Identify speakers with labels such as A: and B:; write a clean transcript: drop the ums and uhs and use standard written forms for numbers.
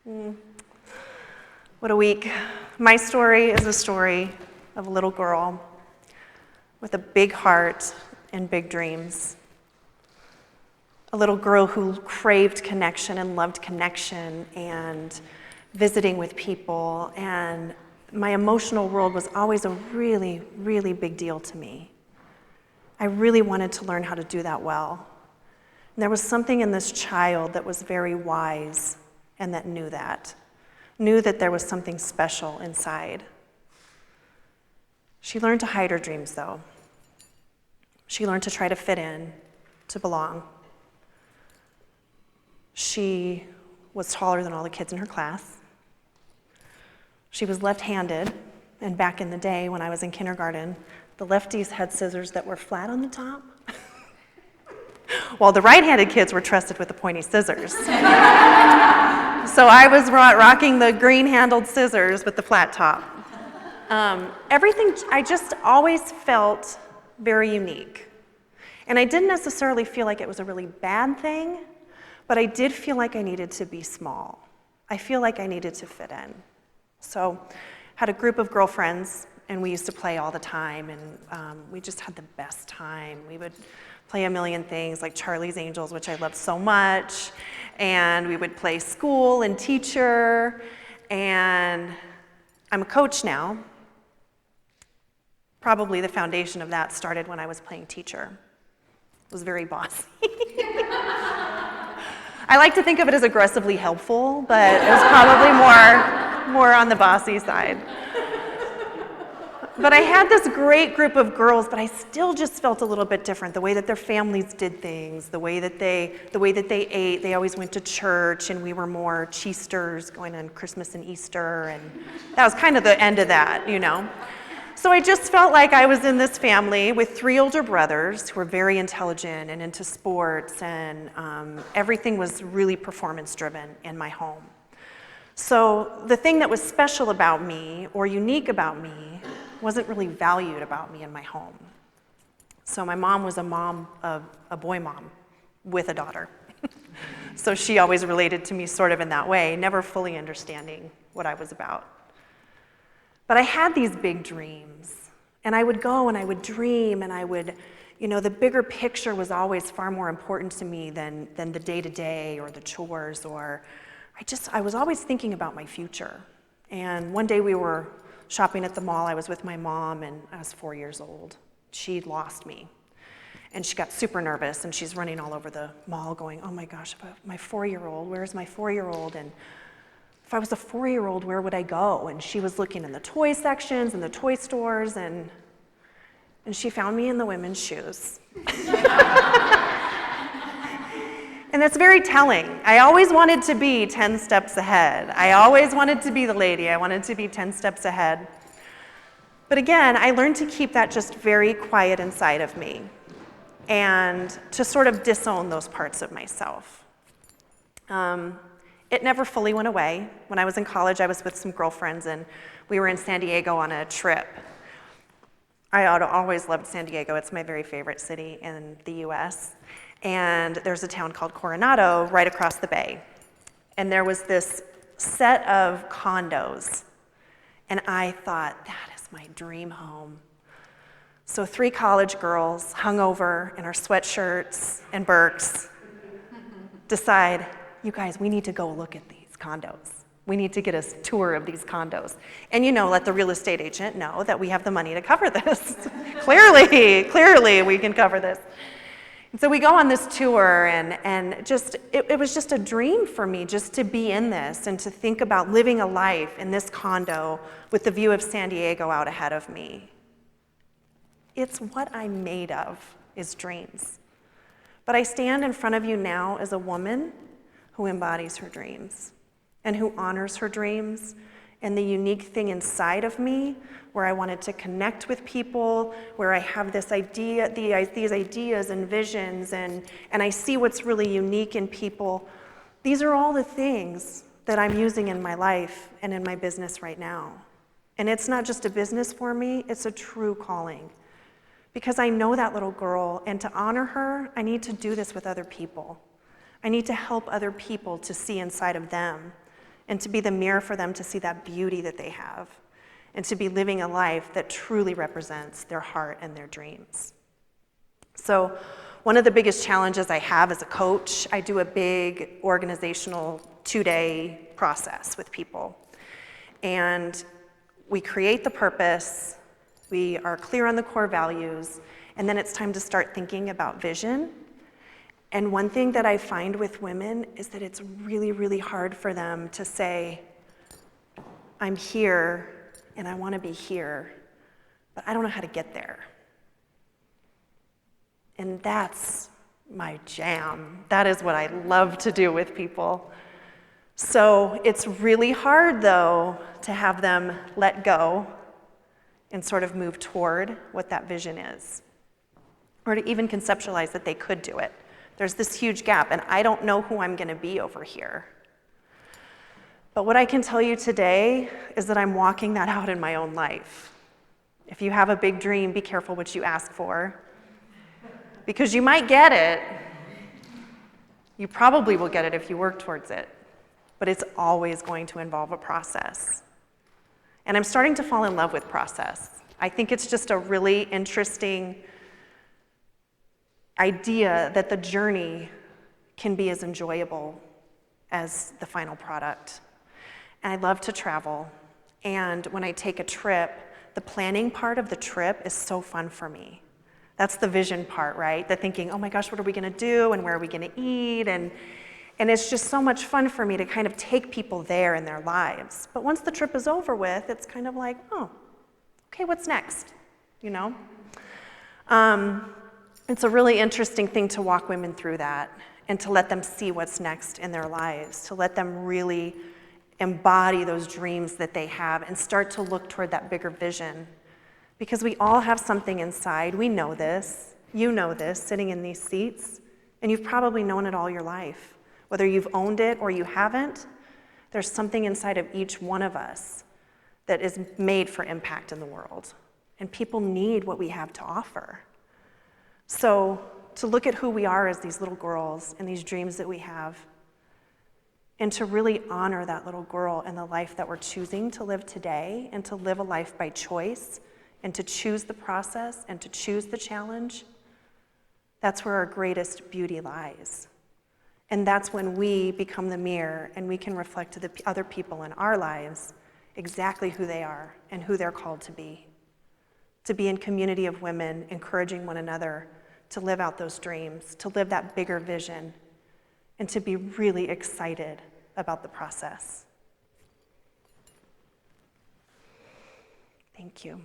A: What a week. My story is a story of a little girl with a big heart and big dreams. A little girl who craved connection and loved connection and visiting with people. And my emotional world was always a really, really big deal to me. I really wanted to learn how to do that well. And there was something in this child that was very wise and that knew that there was something special inside. She learned to hide her dreams, though. She learned to try to fit in, to belong. She was taller than all the kids in her class. She was left-handed, and back in the day when I was in kindergarten, the lefties had scissors that were flat on the top, while the right-handed kids were trusted with the pointy scissors. So I was rocking the green-handled scissors with the flat top. Everything, I just always felt very unique. And I didn't necessarily feel like it was a really bad thing, but I did feel like I needed to be small. I feel like I needed to fit in. So had a group of girlfriends, and we used to play all the time, and we just had the best time. We would play a million things like Charlie's Angels, which I loved so much, and we would play school and teacher, and I'm a coach now. Probably the foundation of that started when I was playing teacher. It was very bossy. I like to think of it as aggressively helpful, but it was probably more on the bossy side. But I had this great group of girls, but I still just felt a little bit different. The way that their families did things, the way that they ate. They always went to church, and we were more cheesters, going on Christmas and Easter, and that was kind of the end of that, you know. So I just felt like I was in this family with 3 older brothers who were very intelligent and into sports, and everything was really performance-driven in my home. So the thing that was special about me or unique about me wasn't really valued about me in my home. So my mom was a boy mom with a daughter. So she always related to me sort of in that way, never fully understanding what I was about. But I had these big dreams, and I would go and I would dream, and I would, the bigger picture was always far more important to me than the day-to-day or the chores, or I was always thinking about my future. And one day we were shopping at the mall. I was with my mom, and I was 4 years old. She'd lost me, and she got super nervous, and she's running all over the mall going, oh my gosh, my 4-year-old, where's my 4-year-old? And if I was a 4-year-old, where would I go? And she was looking in the toy sections and the toy stores, and she found me in the women's shoes. And that's very telling. I always wanted to be 10 steps ahead. I always wanted to be the lady. I wanted to be 10 steps ahead. But again, I learned to keep that just very quiet inside of me and to sort of disown those parts of myself. It never fully went away. When I was in college, I was with some girlfriends, and we were in San Diego on a trip. I always loved San Diego. It's my very favorite city in the US. And there's a town called Coronado right across the bay. And there was this set of condos. And I thought, that is my dream home. So 3 college girls, hungover in our sweatshirts and Birks, decide, you guys, we need to go look at these condos. We need to get a tour of these condos. And let the real estate agent know that we have the money to cover this. Clearly we can cover this. And so we go on this tour, and just it was just a dream for me just to be in this and to think about living a life in this condo with the view of San Diego out ahead of me. It's what I'm made of, is dreams. But I stand in front of you now as a woman who embodies her dreams and who honors her dreams, and the unique thing inside of me where I wanted to connect with people, where I have this idea, these ideas and visions, and I see what's really unique in people. These are all the things that I'm using in my life and in my business right now. And it's not just a business for me, it's a true calling. Because I know that little girl, and to honor her, I need to do this with other people. I need to help other people to see inside of them and to be the mirror for them to see that beauty that they have, and to be living a life that truly represents their heart and their dreams. So one of the biggest challenges I have as a coach, I do a big organizational 2-day process with people. And we create the purpose, we are clear on the core values, and then it's time to start thinking about vision. And one thing that I find with women is that it's really, really hard for them to say, I'm here and I want to be here, but I don't know how to get there. And that's my jam. That is what I love to do with people. So it's really hard, though, to have them let go and sort of move toward what that vision is, or to even conceptualize that they could do it. There's this huge gap, and I don't know who I'm going to be over here. But what I can tell you today is that I'm walking that out in my own life. If you have a big dream, be careful what you ask for, because you might get it. You probably will get it if you work towards it, but it's always going to involve a process. And I'm starting to fall in love with process. I think it's just a really interesting idea that the journey can be as enjoyable as the final product. And I love to travel. And when I take a trip, the planning part of the trip is so fun for me. That's the vision part, right? The thinking, oh my gosh, what are we gonna do and where are we gonna eat? And it's just so much fun for me to kind of take people there in their lives. But once the trip is over with, it's kind of like, oh, okay, what's next? You know? It's a really interesting thing to walk women through that and to let them see what's next in their lives, to let them really embody those dreams that they have and start to look toward that bigger vision. Because we all have something inside. We know this. You know this, sitting in these seats. And you've probably known it all your life. Whether you've owned it or you haven't, there's something inside of each one of us that is made for impact in the world. And people need what we have to offer. So to look at who we are as these little girls and these dreams that we have, and to really honor that little girl and the life that we're choosing to live today, and to live a life by choice, and to choose the process and to choose the challenge, that's where our greatest beauty lies. And that's when we become the mirror and we can reflect to the other people in our lives exactly who they are and who they're called to be. To be in community of women, encouraging one another to live out those dreams, to live that bigger vision, and to be really excited about the process. Thank you.